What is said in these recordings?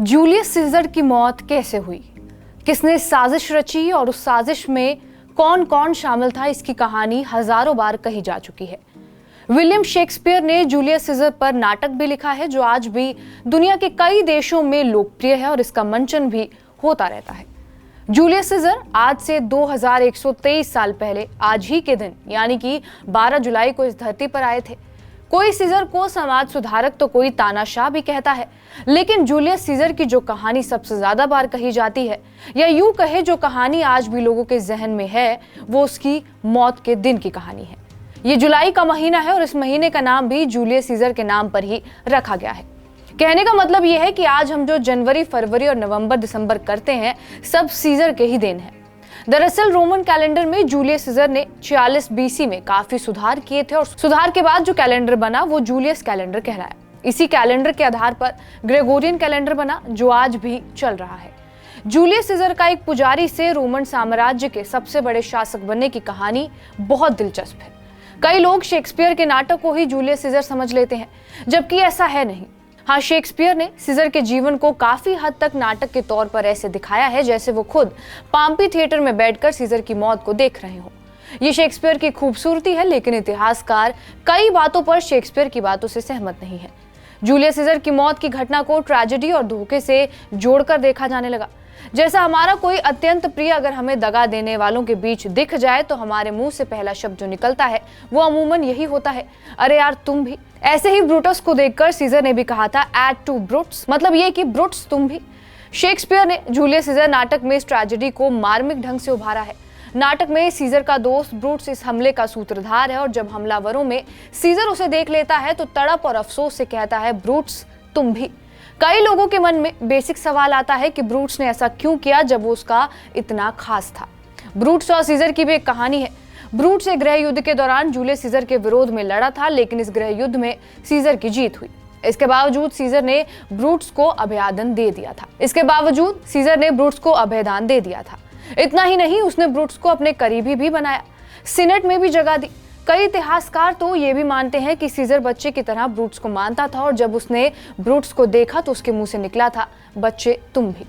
Julius Caesar की मौत कैसे हुई, किसने साजिश रची और उस साजिश में कौन कौन शामिल था, इसकी कहानी हजारों बार कही जा चुकी है। विलियम शेक्सपियर ने जूलियस सीजर पर नाटक भी लिखा है जो आज भी दुनिया के कई देशों में लोकप्रिय है और इसका मंचन भी होता रहता है। जूलियस सीजर आज से 2123 साल पहले आज ही के दिन यानी कि 12 जुलाई को इस धरती पर आए थे। कोई सीजर को समाज सुधारक तो कोई तानाशाह भी कहता है, लेकिन जूलियस सीजर की जो कहानी सबसे ज्यादा बार कही जाती है, या यूं कहे जो कहानी आज भी लोगों के जहन में है, वो उसकी मौत के दिन की कहानी है। ये जुलाई का महीना है और इस महीने का नाम भी जूलियस सीजर के नाम पर ही रखा गया है। कहने का मतलब यह है कि आज हम जो जनवरी, फरवरी और नवंबर, दिसंबर करते हैं, सब सीजर के ही देन है। दरअसल रोमन कैलेंडर में जूलियस सीजर ने 46 बीसी में काफी सुधार किए थे और सुधार के बाद जो कैलेंडर बना वो जूलियस कैलेंडर कहलाया। इसी कैलेंडर के आधार पर ग्रेगोरियन कैलेंडर बना जो आज भी चल रहा है। जूलियस सीजर का एक पुजारी से रोमन साम्राज्य के सबसे बड़े शासक बनने की कहानी बहुत दिलचस्प है। कई लोग शेक्सपियर के नाटक को ही जूलियस सीजर समझ लेते हैं, जबकि ऐसा है नहीं। हाँ, शेक्सपियर ने सीजर के जीवन को काफी हद तक नाटक के तौर पर ऐसे दिखाया है जैसे वो खुद पाम्पी थिएटर में बैठकर सीजर की मौत को देख रहे हो। ये शेक्सपियर की खूबसूरती है, लेकिन इतिहासकार कई बातों पर शेक्सपियर की बातों से सहमत नहीं है। जूलियस सीजर की मौत की घटना को ट्रेजेडी और धोखे से जोड़कर देखा जाने लगा। जैसा हमारा कोई अत्यंत प्रिय अगर हमें दगा देने वालों के बीच दिख जाए तो हमारे मुंह से पहला शब्द जो निकलता है वो अमूमन यही होता है, अरे यार तुम भी। ऐसे ही ब्रूटस को देखकर सीजर ने भी कहा था एड टू ब्रूट्स, मतलब ये कि ब्रूट्स तुम भी। शेक्सपियर ने जूलियस सीजर नाटक में इस ट्रेजेडी को मार्मिक ढंग से उभारा है। नाटक में सीजर का दोस्त ब्रूट्स इस हमले का सूत्रधार है और जब हमलावरों में सीजर उसे देख लेता है तो तड़प और अफसोस से कहता है ब्रूट्स तुम भी। कई लोगों के मन में बेसिक सवाल आता है कि ब्रूट्स ने ऐसा क्यों किया जब वो उसका इतना खास था। ब्रूट्स और सीजर की भी एक कहानी है। ब्रूट्स एक गृह युद्ध के दौरान जूलियस सीजर के विरोध में लड़ा था, लेकिन इस गृह युद्ध में सीजर की जीत हुई। इसके बावजूद सीजर ने ब्रूट्स को अभयदान दे दिया था। इतना ही नहीं, उसने ब्रूट्स को अपने करीबी भी बनाया, सीनेट में भी जगह दी। कई इतिहासकार तो ये भी मानते हैं कि सीजर बच्चे की तरह ब्रूट्स को मानता था और जब उसने ब्रूट्स को देखा तो उसके मुंह से निकला था, बच्चे तुम भी।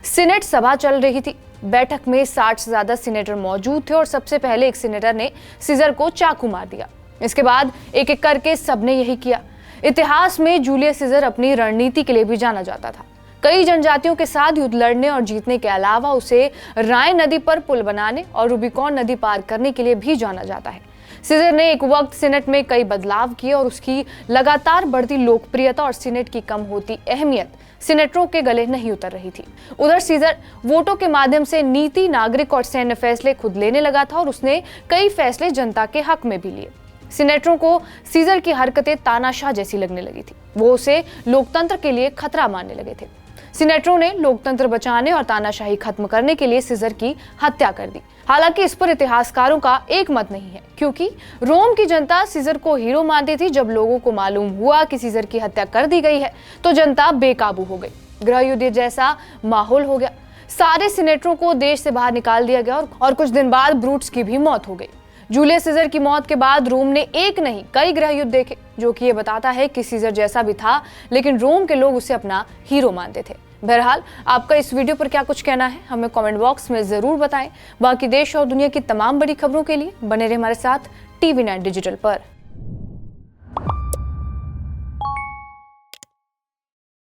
सीनेट सभा चल रही थी। बैठक में 60 से ज्यादा सीनेटर मौजूद थे और सबसे पहले एक सीनेटर ने सीजर को चाकू मार दिया। इसके बाद एक एक करके सबने यही किया। इतिहास में जूलियस सीजर अपनी रणनीति के लिए भी जाना जाता था। कई जनजातियों के साथ युद्ध लड़ने और जीतने के अलावा उसे राइन नदी पर पुल बनाने और रूबिकॉन नदी पार करने के लिए भी जाना जाता है। सीजर ने एक वक्त सीनेट में कई बदलाव किए और उसकी लगातार बढ़ती लोकप्रियता और सीनेट की कम होती अहमियत सीनेटरों के गले नहीं उतर रही थी। उधर सीजर वोटों के माध्यम से नीति, नागरिक और सैन्य फैसले खुद लेने लगा था और उसने कई फैसले जनता के हक में भी लिए। सीनेटरों को सीजर की हरकतें तानाशाह जैसी लगने लगी थी। वो उसे लोकतंत्र के लिए खतरा मानने लगे थे। सीनेटरों ने लोकतंत्र बचाने और तानाशाही खत्म करने के लिए सीजर की हत्या कर दी। हालांकि इस पर इतिहासकारों का एक मत नहीं है, क्योंकि रोम की जनता सीजर को हीरो मानती थी। जब लोगों को मालूम हुआ कि सीजर की हत्या कर दी गई है तो जनता बेकाबू हो गई। गृह युद्ध जैसा माहौल हो गया। सारे सीनेटरों को देश से बाहर निकाल दिया गया और कुछ दिन बाद ब्रूट्स की भी मौत हो गई। जूलियस सीजर की मौत के बाद रोम ने एक नहीं कई गृह युद्ध देखे, जो कि ये बताता है कि सीजर जैसा भी था, लेकिन रोम के लोग उसे अपना हीरो मानते थे। बहरहाल, आपका इस वीडियो पर क्या कुछ कहना है हमें कमेंट बॉक्स में जरूर बताएं। बाकी देश और दुनिया की तमाम बड़ी खबरों के लिए बने रहे हमारे साथ TV9 डिजिटल पर।